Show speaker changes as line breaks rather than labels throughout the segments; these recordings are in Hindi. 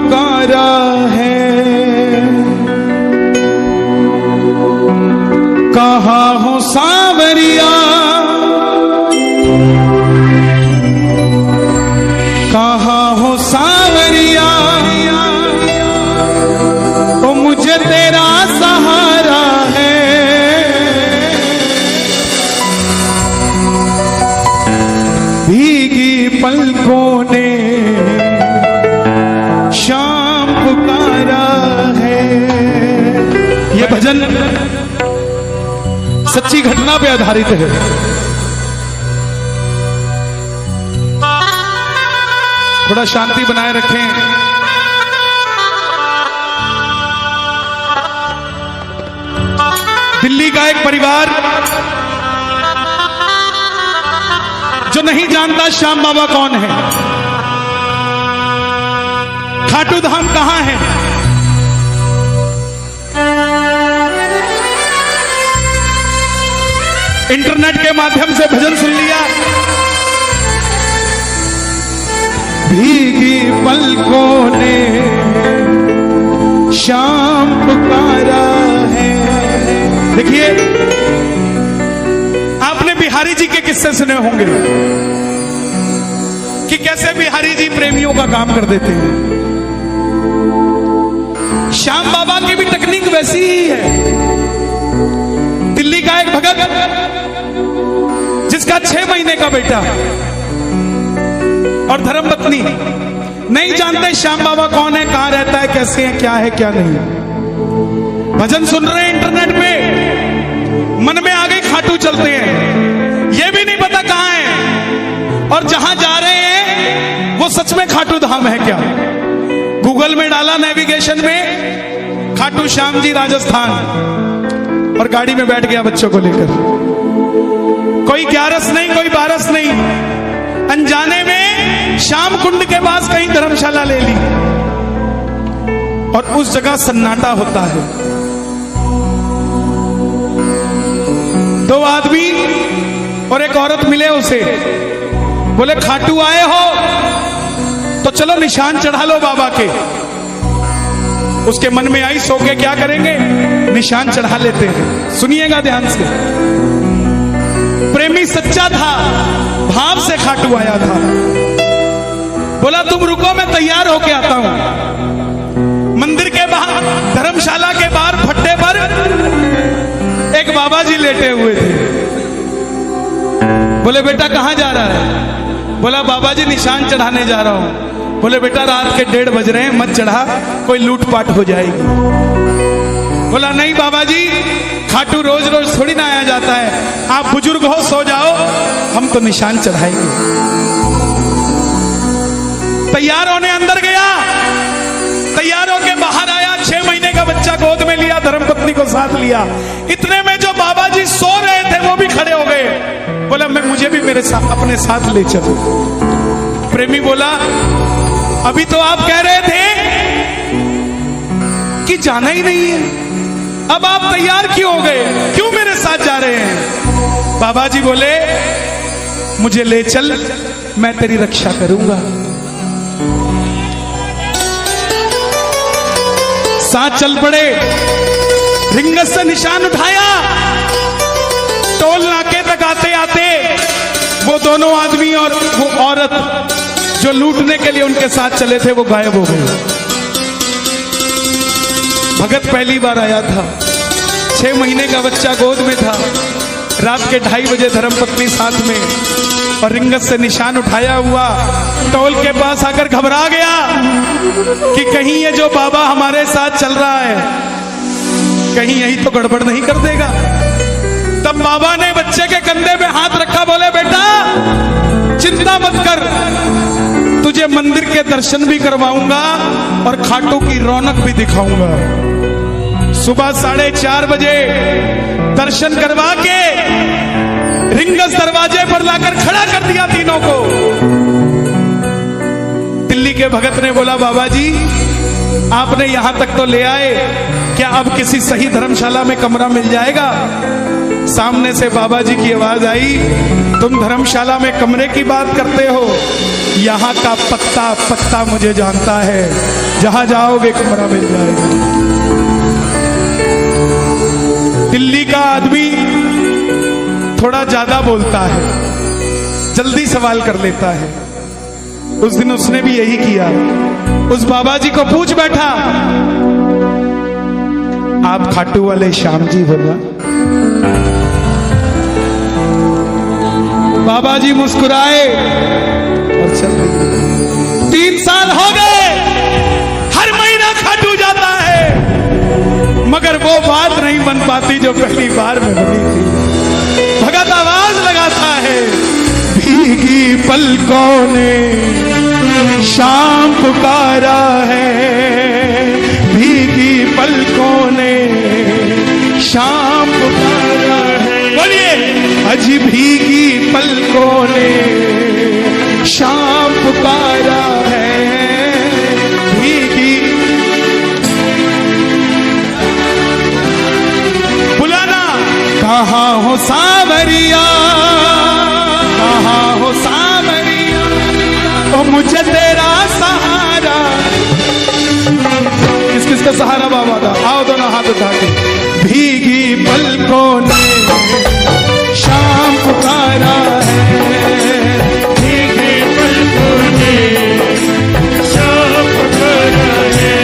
पुकारा है, कहाँ हो सांवरिया, कहाँ हो सांवरिया, ओ मुझे तेरा सहारा है। भीगी पलकों ने शाम पुकारा है। ये भजन सच्ची घटना पे आधारित है। थोड़ा शांति बनाए रखें। दिल्ली का एक परिवार जो नहीं जानता श्याम बाबा कौन है, खाटू धाम कहां है, इंटरनेट के माध्यम से भजन सुन लिया। भीगी पलकों ने शाम पुकारा है। देखिए, आपने बिहारी जी के किस्से सुने होंगे कि कैसे बिहारी जी प्रेमियों का काम कर देते हैं। श्याम बाबा की भी टेक्निक वैसी ही है। दिल्ली का एक भगत जिसका 6 महीने का बेटा और धर्मपत्नी, नहीं जानते श्याम बाबा कौन है, कहां रहता है, कैसे है, क्या है, क्या नहीं। भजन सुन रहे हैं इंटरनेट पे, मन में आ गई खाटू चलते हैं, ये भी नहीं पता कहां है, और जहां जा रहे हैं वो सच में खाटू धाम है क्या। गूगल में डाला नेविगेशन में खाटू श्याम जी राजस्थान, और गाड़ी में बैठ गया बच्चों को लेकर। कोई 11 नहीं, कोई 12 नहीं, अनजाने में श्याम कुंड के पास कहीं धर्मशाला ले ली, और उस जगह सन्नाटा होता है। 2 आदमी और एक औरत मिले उसे, बोले खाटू आए हो तो चलो निशान चढ़ा लो बाबा के। उसके मन में आई, सो के क्या करेंगे, निशान चढ़ा लेते हैं। सुनिएगा ध्यान से, प्रेमी सच्चा था, भाव से खाटू आया था। बोला तुम रुको, मैं तैयार होके आता हूं। मंदिर के बाहर, धर्मशाला के बाहर फट्टे पर एक बाबा जी लेटे हुए थे। बोले बेटा कहां जा रहा है? बोला बाबा जी निशान चढ़ाने जा रहा हूं। बोले बेटा रात के 1:30 बज रहे हैं, मत चढ़ा, कोई लूटपाट हो जाएगी। बोला नहीं बाबा जी, खाटू रोज रोज थोड़ी ना आया जाता है, आप बुजुर्ग हो, सो जाओ, हम तो निशान चढ़ाएंगे। तैयार होने अंदर गया, तैयार होके बाहर आया, 6 महीने का बच्चा गोद में लिया, धर्मपत्नी को साथ लिया। इतने में जो बाबा जी सो रहे थे वो भी खड़े हो गए। बोला मुझे भी मेरे साथ, अपने साथ ले चलो। प्रेमी बोला अभी तो आप कह रहे थे कि जाना ही नहीं है, अब आप तैयार क्यों हो गए, क्यों मेरे साथ जा रहे हैं? बाबा जी बोले मुझे ले चल, मैं तेरी रक्षा करूंगा। साथ चल पड़े, रिंगस से निशान उठाया। टोल नाके तक आते आते वो दोनों आदमी और वो औरत जो लूटने के लिए उनके साथ चले थे वो गायब हो गए। भगत पहली बार आया था, 6 महीने का बच्चा गोद में था, रात के 2:30 बजे धर्मपत्नी साथ में, और रिंगत से निशान उठाया हुआ टोल के पास आकर घबरा गया कि कहीं ये जो बाबा हमारे साथ चल रहा है कहीं यही तो गड़बड़ नहीं कर देगा। तब बाबा ने बच्चे के कंधे पे हाथ रखा, बोले बेटा चिंता मत कर, तुझे मंदिर के दर्शन भी करवाऊंगा और खाटू की रौनक भी दिखाऊंगा। सुबह 4:30 बजे दर्शन करवा के रिंगस दरवाजे पर लाकर खड़ा कर दिया तीनों को। दिल्ली के भगत ने बोला बाबा जी आपने यहां तक तो ले आए, क्या अब किसी सही धर्मशाला में कमरा मिल जाएगा? सामने से बाबा जी की आवाज आई, तुम धर्मशाला में कमरे की बात करते हो, यहाँ का पत्ता पत्ता मुझे जानता है, जहां जाओगे कमरा मिल जाएगा। दिल्ली का आदमी थोड़ा ज्यादा बोलता है, जल्दी सवाल कर लेता है। उस दिन उसने भी यही किया। उस बाबा जी को पूछ बैठा, आप खाटू वाले श्याम जी हो ना? बाबा जी मुस्कुराए और चल दिए। 3 साल हो गए, हर महीना खाटू जाता है, मगर वो बात नहीं बन पाती जो पहली बार में बनी थी। भगत आवाज लगाता है, भीगी पलकों ने शाम पुकारा है, भीगी पलकों ने शाम पुकारा है। बोलिए, अज भीगी पलकों ने शाम पुकारा है, भीगी। बुलाना, कहाँ हो सावरिया, कहाँ हो सावरिया, ओ मुझे तेरा सहारा। किस किस का सहारा बाबा का? आओ दोनों हाथ उठा के। भीगी पलकों ने शाम पुकारा है, भीगी पलकों ने शाम पुकारा है।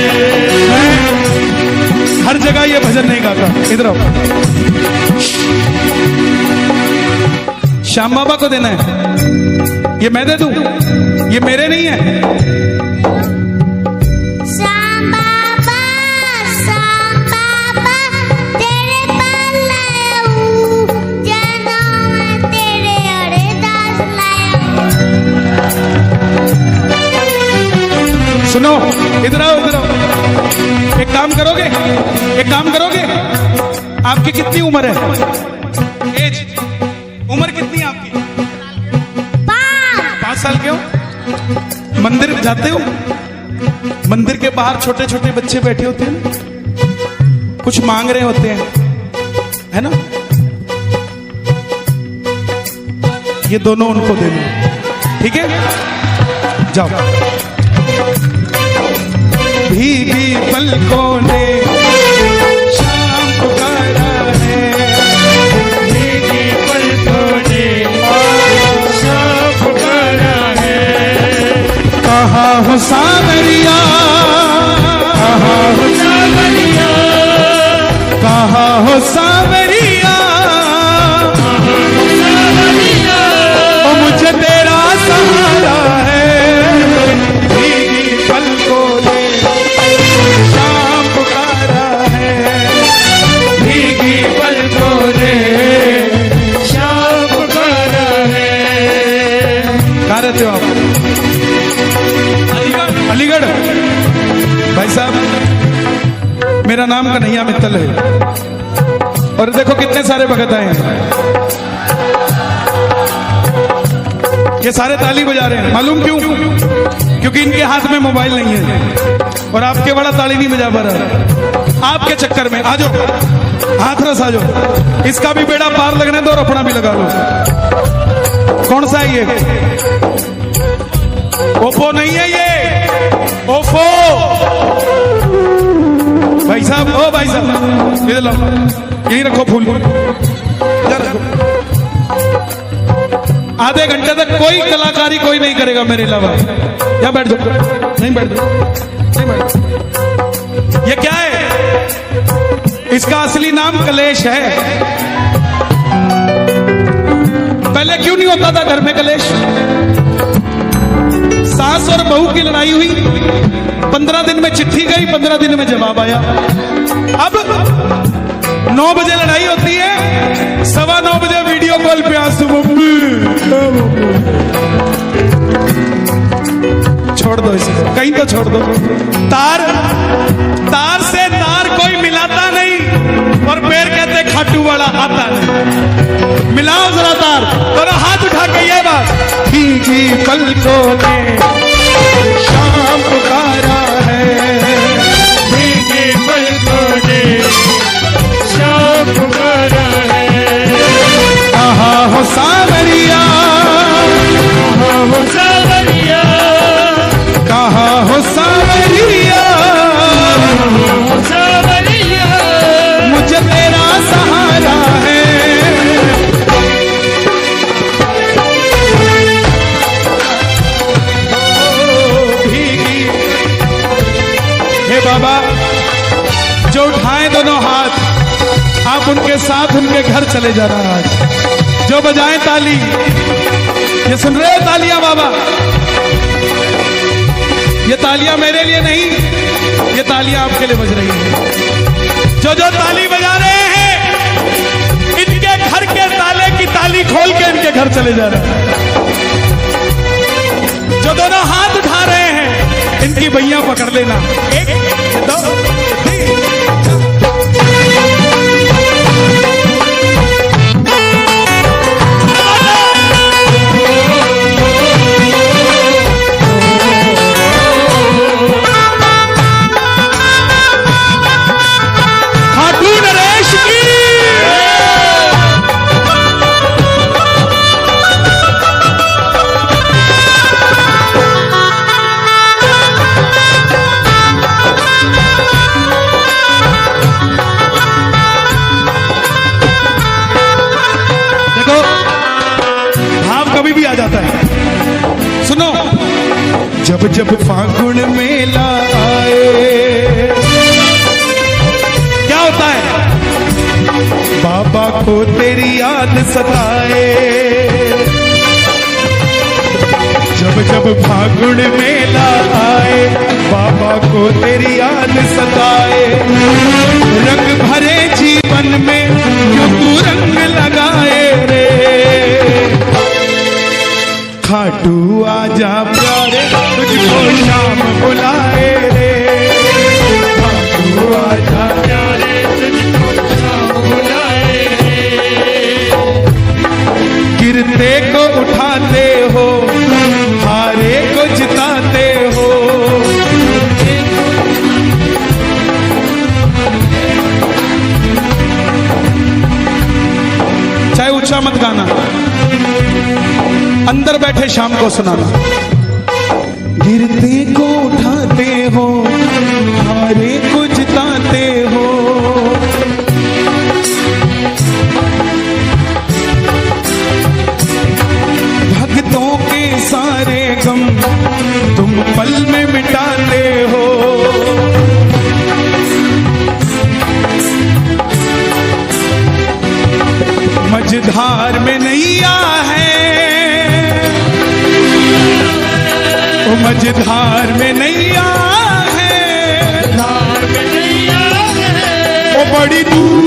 हर जगह ये भजन नहीं गाता, इधर आओ। श्याम बाबा को देना है, ये मैं दे दूं, ये मेरे नहीं है।
श्याम बाबा तेरे पास लाया हूँ, जनों में तेरे अरदास लाया हूँ।
सुनो, इधर आओ, इधर आओ। एक काम करोगे, एक काम करोगे, आपकी कितनी उम्र है? एज, उम्र कितनी है आपकी? 5 साल के हो? मंदिर जाते हो? मंदिर के बाहर छोटे छोटे बच्चे बैठे होते हैं, कुछ मांग रहे होते हैं, है ना? ये दोनों उनको दे दो, ठीक है? जाओ। भीगी पलकों ने शाम पुकारा है, भीगी पलकों ने शाम पुकारा है। कहाँ हो सावरिया, कहाँ हो सावरिया, कहाँ हो सावरिया, ओ मुझे तेरा सहारा है, भीगी पलकों ने शाम पुकारा है, भीगी पलकों ने शाम पुकारा है। कहाँ रहते हो आप? अलीगढ़। भाई साहब, मेरा नाम कन्हैया मित्तल है, और देखो कितने सारे भगत आए हैं। ये सारे ताली बजा रहे हैं, मालूम क्यों? क्योंकि इनके हाथ में मोबाइल नहीं है, और आपके बड़ा ताली नहीं बजा पा रहा। आपके चक्कर में आ जाओ, हाथरस आ जाओ, इसका भी बेड़ा पार लगने दो और अपना भी लगा लो। कौन सा है ये? ओप्पो नहीं है ये, ओप्पो। भाई साहब, ओ भाई साहब, इधर लो, यही रखो फूल, इधर रखो। आधे घंटे तक कोई कलाकारी कोई नहीं करेगा मेरे अलावा। यहाँ बैठ जाओ, नहीं बैठ जाओ, नहीं बैठ जाओ। ये क्या है? इसका असली नाम कलेश है। पहले क्यों नहीं होता था घर में कलेश? सास और बहू की लड़ाई हुई, 15 दिन में चिट्ठी गई, 15 दिन में जवाब आया। अब 9 बजे लड़ाई होती है, 9:15 बजे वीडियो कॉल पे आंसू, छोड़ दो इसे, कहीं तो छोड़ दो। तार से तार कोई मिलाता नहीं, और पैर कहते खाटू वाला आता नहीं। मिलाओ जरा तार, और हाथ उठा के ये बात, भीगी पलकों ने शाम पुकारा है, भीगी पलकों ने शाम पुकारा है। बाबा जो उठाए दोनों हाथ, आप उनके साथ उनके घर चले जाना। आज जो बजाएं ताली, ये सुन रहे हो तालियां बाबा? ये तालियां मेरे लिए नहीं, ये तालियां आपके लिए बज रही हैं। जो जो ताली बजा रहे हैं, इनके घर के ताले की ताली खोल के इनके घर चले जा रहे हैं। जो दोनों हाथ उठा रहे हैं, इनकी भैया पकड़ लेना। एक दो तीन। जब जब फागुन मेला आए, क्या होता है? बाबा को तेरी याद सताए। जब जब फागुन मेला आए, बाबा को तेरी याद सताए। रंग भरे जीवन में क्यों तू रंग लगाए रे? खाटू आजा प्यारे, तुझको शाम बुलाए रे। खाटू आजा प्यारे, तुझको शाम बुलाए रे। गिरते को उठाते हो, हारे को जिताते हो। चाहे ऊंचा मत गाना, अंदर बैठे शाम को सुनाना। गिरते को उठाते हो, हारे को जिताते हो। भक्तों के सारे गम तुम पल में मिटाते हो। मझधार में नैया है, वो मझधार में नैया है। धार में नैया है, वो बड़ी दूर,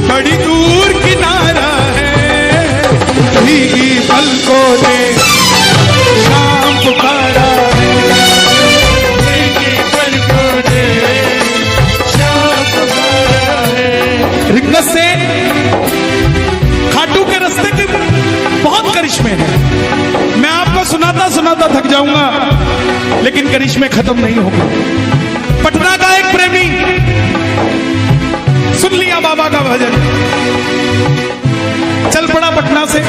बड़ी दूर किनारा है। भीगी पलकों ने शाम पुकारा है। भीगी पलकों ने शाम पुकारा है। रिंगत से खाटू के रास्ते के बहुत करिश्मे हैं। मैं आपको सुनाता सुनाता थक जाऊंगा, लेकिन करिश्मे खत्म नहीं होंगे। पटना का एक प्रेमी सुन लिया बाबा का भजन, चल पड़ा पटना से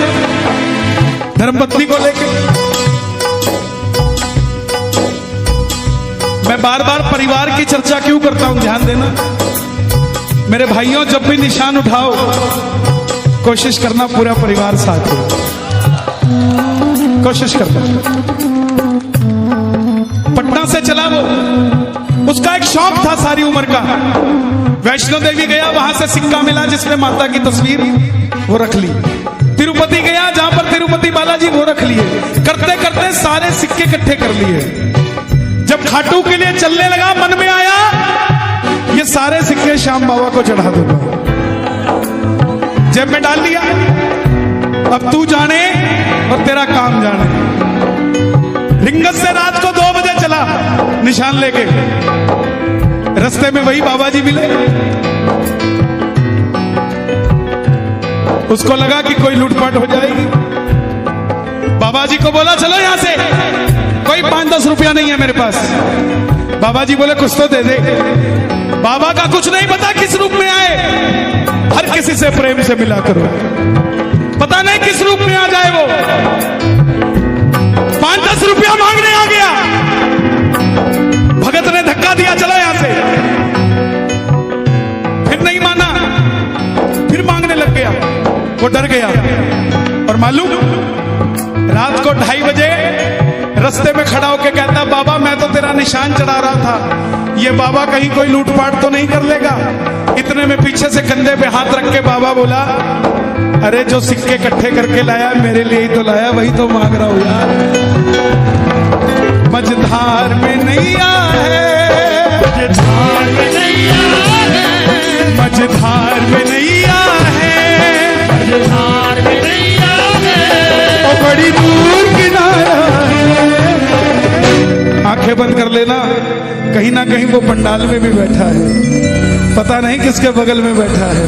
धर्मपत्नी को लेके। मैं बार बार परिवार की चर्चा क्यों करता हूं, ध्यान देना मेरे भाइयों। जब भी निशान उठाओ, कोशिश करना पूरा परिवार साथ हो, कोशिश करना। पटना से चला वो, उसका एक शौक था सारी उम्र का। वैष्णो देवी गया, वहां से सिक्का मिला जिसमें माता की तस्वीर, वो रख ली। तिरुपति गया, जहां पर तिरुपति बालाजी, वो रख लिए। करते करते सारे सिक्के इकट्ठे कर लिए। जब खाटू के लिए चलने लगा, मन में आया ये सारे सिक्के श्याम बाबा को चढ़ा दूंगा। जेब में डाल लिया। अब तू जाने और तेरा काम जाने। रिंगत से रात को 2 बजे चला निशान लेके। रास्ते में वही बाबा जी मिले। उसको लगा कि कोई लूटपाट हो जाएगी। बाबा जी को बोला चलो यहां से, कोई 5-10 रुपया नहीं है मेरे पास। बाबा जी बोले कुछ तो दे दे। बाबा का कुछ नहीं पता किस रूप में आए। हर किसी से प्रेम से मिला करो, पता नहीं किस रूप में आ जाए वो। 5-10 रुपया मांगने आ गया। भगत ने धक्का दिया, चलो यहां से। फिर नहीं माना, फिर मांगने लग गया। वो डर गया। और मालूम, रात को 2:30 बजे रास्ते में खड़ा होके कहता, बाबा मैं तो तेरा निशान चढ़ा रहा था, ये बाबा कहीं कोई लूटपाट तो नहीं कर लेगा। इतने में पीछे से कंधे पे हाथ रख के बाबा बोला, अरे जो सिक्के इकट्ठे करके लाया मेरे लिए ही तो लाया, वही तो मांग रहा हूं यार। मझधार में नैया है,
मझधार में नैया है,
मझधार में नैया है,
मझधार में नैया है,
और बड़ी दूर किनारा है। आंखें बंद कर लेना, कहीं ना कहीं वो पंडाल में भी बैठा है, पता नहीं किसके बगल में बैठा है,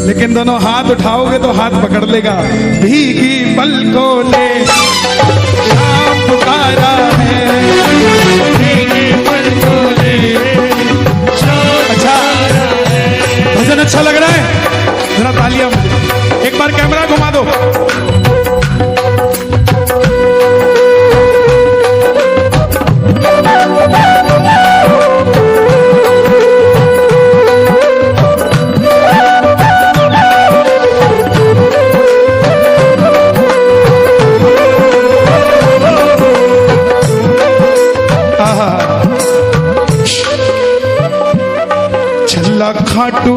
लेकिन दोनों हाथ उठाओगे तो हाथ पकड़ लेगा। भीगी पलकों ले राम पुकारा है,
भीगे पलकों ले
अच्छा भजन अच्छा लग रहा है, जरा तालियां, एक बार कैमरा घुमा दो। चल्ला खाटू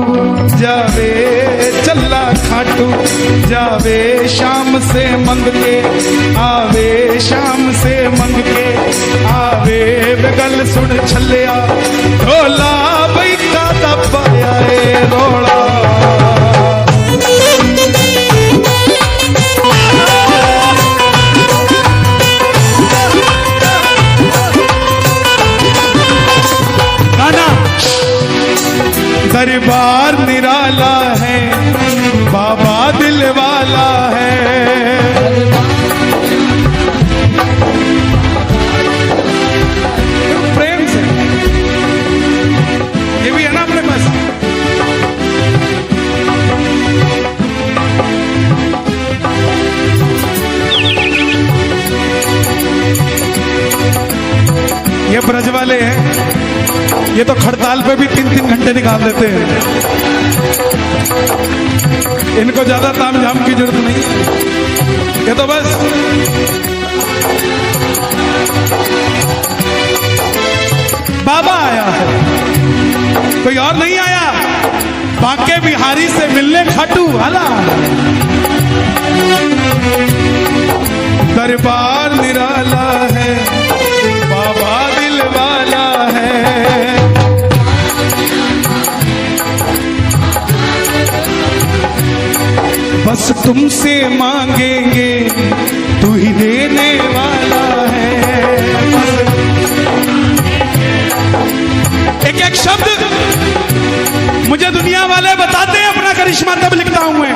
जावे, चल्ला खाटू जावे, शाम से मंग के आवे, शाम से मंग के आवे, बगल सुन छलिया रोला बई का दबाया है रोला। दरबार निराला है, बाबा दिल वाला है। प्रेम से ये भी है ना अपने पास। ये ब्रज वाले हैं, ये तो खड़ताल पे भी 3-3 घंटे निकाल देते हैं, इनको ज्यादा तामझाम की जरूरत नहीं है, ये तो बस बाबा आया है, कोई और नहीं आया। बांके बिहारी से मिलने खाटू वाला, दरबार निराला है, बाबा दिल वाला है। बस तुमसे मांगेंगे, तू ही देने वाला है। एक एक शब्द मुझे दुनिया वाले बताते हैं, अपना करिश्मा तब लिखता हूं मैं।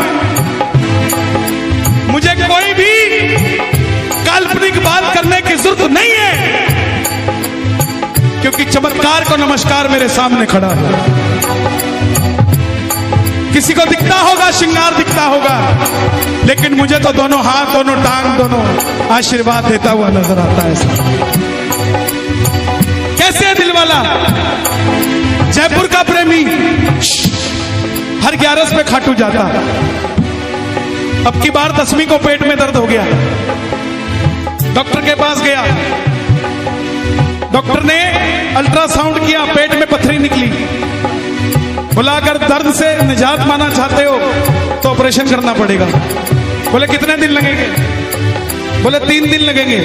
मुझे कोई भी काल्पनिक बात करने की जरूरत नहीं है, क्योंकि चमत्कार को नमस्कार मेरे सामने खड़ा है। किसी को दिखता होगा, श्रृंगार दिखता होगा, लेकिन मुझे तो दोनों हाथ, दोनों टांग, दोनों आशीर्वाद देता हुआ नजर आता है। कैसे है दिल वाला? जयपुर का प्रेमी हर 11 पे खाटू जाता। अब की बार 10वीं को पेट में दर्द हो गया, डॉक्टर के पास गया, डॉक्टर ने अल्ट्रासाउंड किया, पेट में पथरी निकली। बोला अगर दर्द से निजात पाना चाहते हो तो ऑपरेशन करना पड़ेगा। बोले कितने दिन लगेंगे? बोले 3 दिन लगेंगे।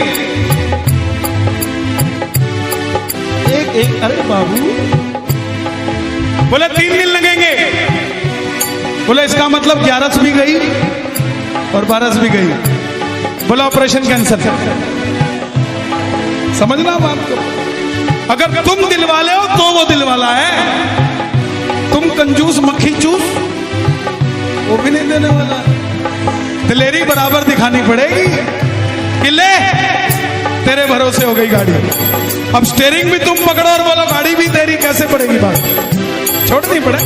एक अरे बाबू, बोले 3 दिन लगेंगे। बोले इसका मतलब 11 भी गई और 12 भी गई। बोला ऑपरेशन कैंसिल। समझना बात को, अगर तुम दिल वाले हो तो वो दिल वाला है, तुम कंजूस मक्खी चूस वो भी नहीं देने वाला। दिलेरी बराबर दिखानी पड़ेगी कि ले तेरे भरोसे हो गई गाड़ी। अब स्टेयरिंग भी तुम पकड़ो और बोलो गाड़ी भी तेरी, कैसे पड़ेगी बात? छोड़नी पड़े,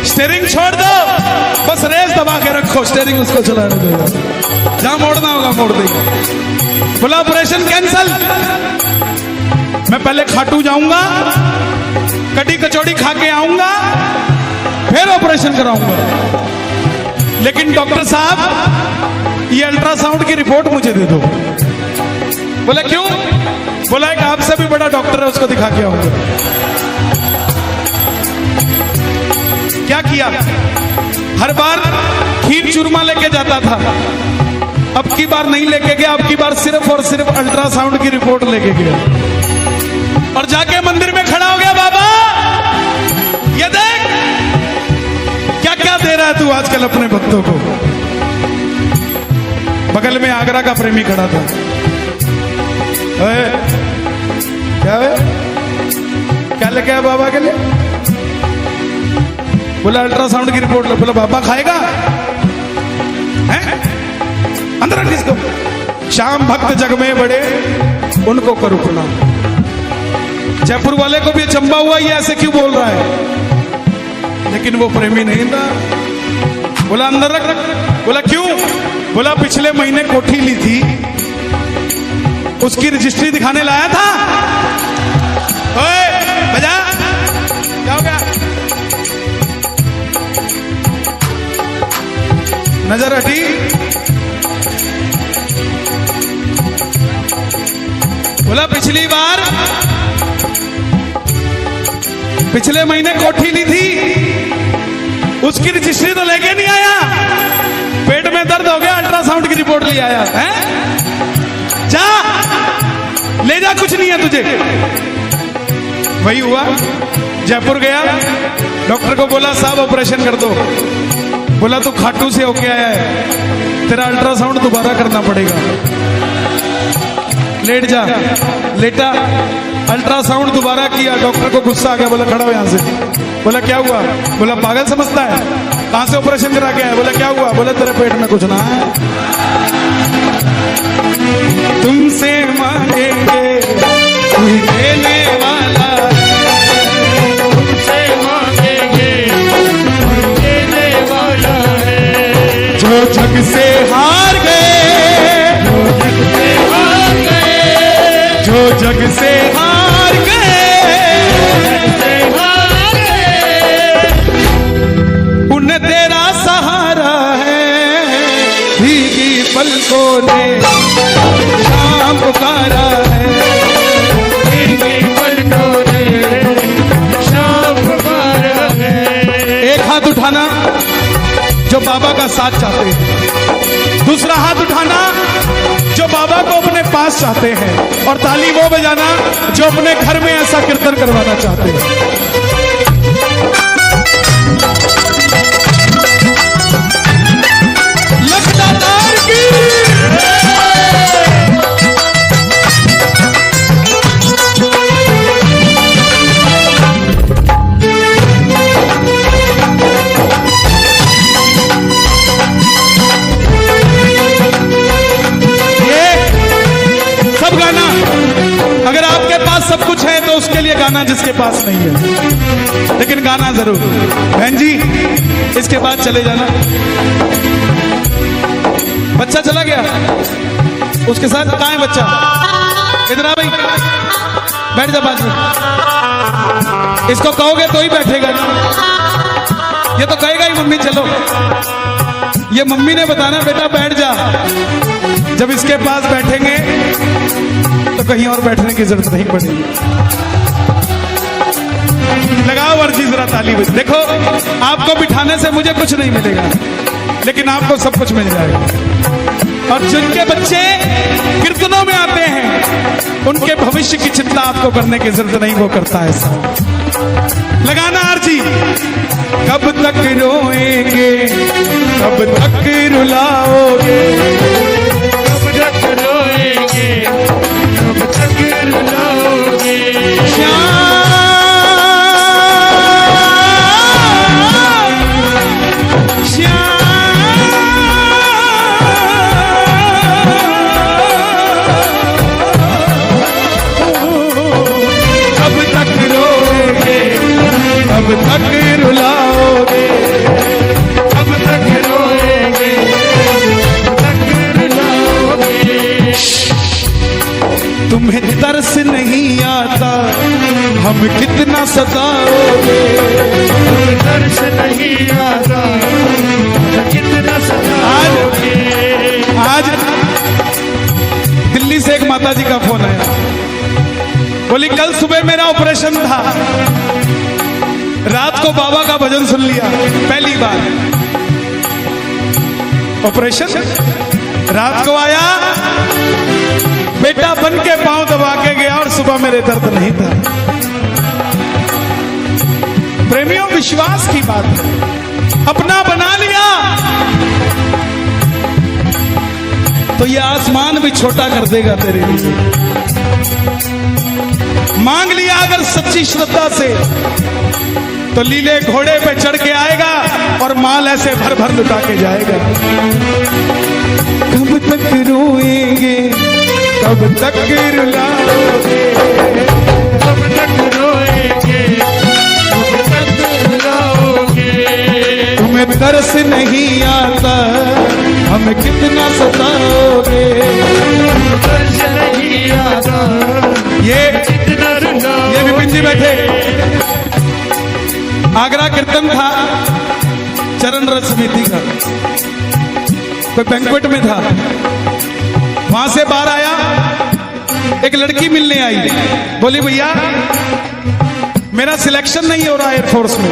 स्टेयरिंग छोड़ दो, बस रेस दबा के रखो, स्टेयरिंग उसको चलाने दो, जहां मोड़ना होगा मोड़ देगी। बोला ऑपरेशन कैंसिल। मैं पहले खाटू जाऊंगा, कटी कचौड़ी खा के आऊंगा, फिर ऑपरेशन कराऊंगा। लेकिन डॉक्टर साहब ये अल्ट्रासाउंड की रिपोर्ट मुझे दे दो। बोले क्यों? बोला एक आपसे भी बड़ा डॉक्टर है, उसको दिखा के आऊंगा। क्या किया, हर बार खीर चूरमा लेके जाता था, अब की बार नहीं लेके गया, अब की बार सिर्फ और सिर्फ अल्ट्रासाउंड की रिपोर्ट लेके गया और जाके मंदिर में खड़ा हो गया। बाबा ये देख क्या क्या दे रहा है तू आजकल अपने भक्तों को। बगल में आगरा का प्रेमी खड़ा था। क्या है, क्या लेके आया बाबा के लिए? बोला अल्ट्रासाउंड की रिपोर्ट। बोला बाबा खाएगा? हैं? अंदर रख इसको। श्याम भक्त जग में बड़े उनको करो प्रणाम। जयपुर वाले को भी चंबा हुआ, ये ऐसे क्यों बोल रहा है? लेकिन वो प्रेमी नहीं था। बोला अंदर रख। बोला क्यों? बोला पिछले महीने कोठी ली थी, उसकी रजिस्ट्री दिखाने लाया था। ओए बजा, क्या हो गया? नजर हटी। बोला पिछले महीने कोठी ली थी, उसकी रजिस्ट्री तो लेके नहीं आया, पेट में दर्द हो गया, अल्ट्रासाउंड की रिपोर्ट ले आया है। जा ले जा, कुछ नहीं है तुझे। वही हुआ, जयपुर गया, डॉक्टर को बोला साहब ऑपरेशन कर दो। बोला तू खाटू से होके आया है, तेरा अल्ट्रासाउंड दोबारा करना पड़ेगा। लेट जा। लेटा, अल्ट्रासाउंड दोबारा किया, डॉक्टर को गुस्सा आ गया। बोला खड़ा हो यहां से। बोला क्या हुआ? बोला पागल समझता है, कहां से ऑपरेशन करा के आया? बोला क्या हुआ? बोला तेरे पेट में कुछ ना है, तुमसे मांगेंगे कोई देने वाला,
तुमसे मांगेंगे कोई देने वाला है।
जो जग से हार गए, जो जग से हार गए, उन्हें तेरा सहारा है। भीगी पलकों ने शाम पुकारा है,
भीगी पलकों ने शाम पुकारा है।
एक हाथ उठाना जो बाबा का साथ चाहते हैं, दूसरा हाथ उठाना जो बाबा को अपने पास चाहते हैं, और ताली वो बजाना जो अपने घर में ऐसा कीर्तन करवाना चाहते हैं। लखदातार की गाना, अगर आपके पास सब कुछ है तो उसके लिए गाना जिसके पास नहीं है, लेकिन गाना जरूर। बहन जी इसके बाद चले जाना। बच्चा चला गया, उसके साथ कहां है बच्चा? इधर आ भाई, बैठ जा बाजू। इसको कहोगे तो ही बैठेगा ना, ये तो कहेगा ही मम्मी चलो। ये मम्मी ने बताना बेटा बैठ जा। जब इसके पास बैठेंगे तो कहीं और बैठने की जरूरत नहीं पड़ेगी। लगाओ वर्जी जरा ताली बज। देखो आपको बिठाने से मुझे कुछ नहीं मिलेगा, लेकिन आपको सब कुछ मिल जाएगा। और जिनके बच्चे कीर्तनों में आते हैं उनके भविष्य की चिंता आपको करने की जरूरत नहीं, वो करता है सब। लगाना आरजी। कब तक रोएंगे, कब तक रुलाओगे,
कब तक रोएंगे, कब तक रुलाओगे।
कब तक रोएंगे, कब तक रुलाओगे,
कब तक रोएंगे, कब तक रुलाओगे।
तुम्हें तरस नहीं आता, हम कितना सताओगे।
तुम्हें तरस नहीं आता, कितना सताओगे।
आज दिल्ली से एक माता जी का फोन आया। बोली कल सुबह मेरा ऑपरेशन था, रात को बाबा का भजन सुन लिया पहली बार। ऑपरेशन रात को आया, बेटा बन के पांव दबा के गया और सुबह मेरे दर्द नहीं था। प्रेमियों, विश्वास की बात है, अपना बना लिया तो ये आसमान भी छोटा कर देगा तेरे लिए। मांग लिया अगर सच्ची श्रद्धा से तो लीले घोड़े पे चढ़ के आएगा और माल ऐसे भर भर लुटा के जाएगा। कब तक रोएंगे, कब तक रुलाओगे,
कब तक रोएंगे, कब तक रुलाओगे।
तुम्हें तरस नहीं आता, हमें कितना सताओगे।
तरस नहीं आता,
ये
कितना रुलाओगे।
ये विपिन जी बैठे, आगरा कीर्तन था चरण रथ समिति का, कोई बैंक्वेट में था, वहां से बाहर आया, एक लड़की मिलने आई, बोली भैया मेरा सिलेक्शन नहीं हो रहा एयरफोर्स में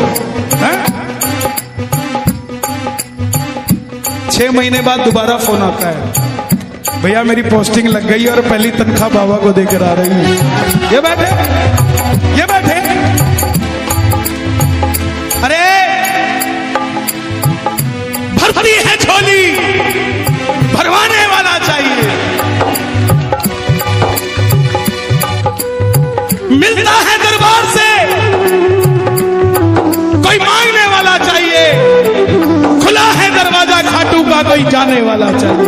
है? 6 महीने बाद दोबारा फोन आता है, भैया मेरी पोस्टिंग लग गई और पहली तनख्वाह बाबा को देकर आ रही है। ये बैठे, ये बैठे, अरे भरती है झोली, भरवाने वाला चाहिए। मिलता है दरबार से, कोई मांगने वाला चाहिए। खुला है दरवाजा खाटू का, कोई जाने वाला चाहिए।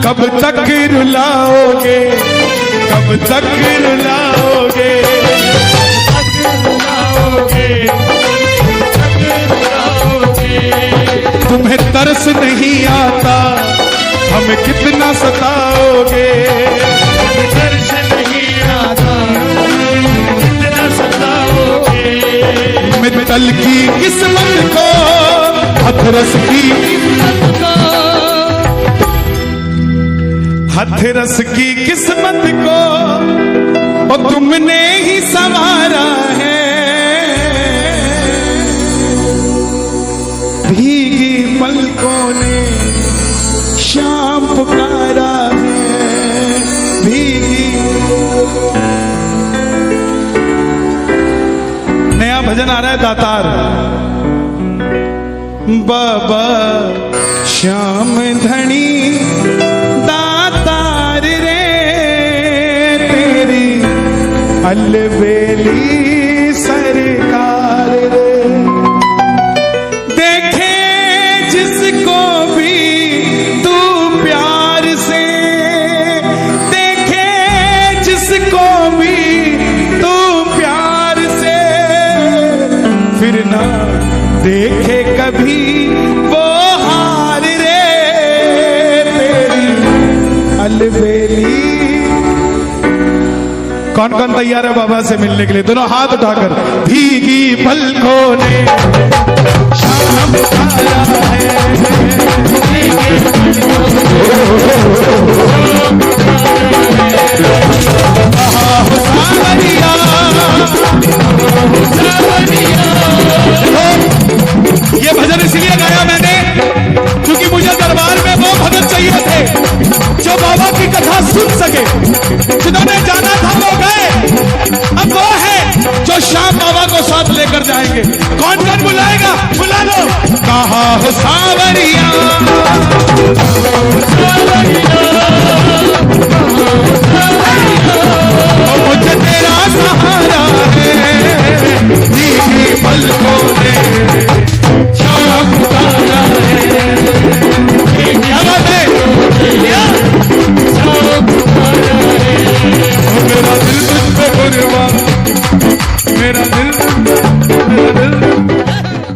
कब तक रुलाओगे, कब तक रुलाओगे, तुम्हें तरस नहीं आता, हमें कितना सताओगे।
तरस नहीं आता, कितना सताओगे।
मित्तल की किस्मत को, हथरस की, हथरस की किस्मत को और तुमने ही संवारा है। भीगी पलकों ने शाम पुकारा है, भीगी। नया भजन आ रहा है दातार, बाबा श्याम धनी दातार रे, तेरी अलबेली सरकार रे। देखे जिसको भी तू प्यार से, देखे जिसको भी तू प्यार से, फिर ना देखे कभी वो हार रे, तेरी अलबेली। कौन कौन तैयार है बाबा से मिलने के लिए? दोनों हाथ उठाकर। भीगी पलकों ने शाम आया ये भजन इसलिए गाया मैंने क्योंकि मुझे दरबार में वो भगत चाहिए थे जो बाबा की कथा सुन सके। जिन्होंने जाना था वो गए, अब वो है जो शाम बाबा को साथ लेकर जाएंगे। कौन कौन बुलाएगा? बुला लो। कहा हो सावरिया, मुझे तेरा सहारा है, भीगी पलकों ने शाम उतारा है। क्या बात है? मेरा दिल तुझ पे कुर्बान, मेरा दिल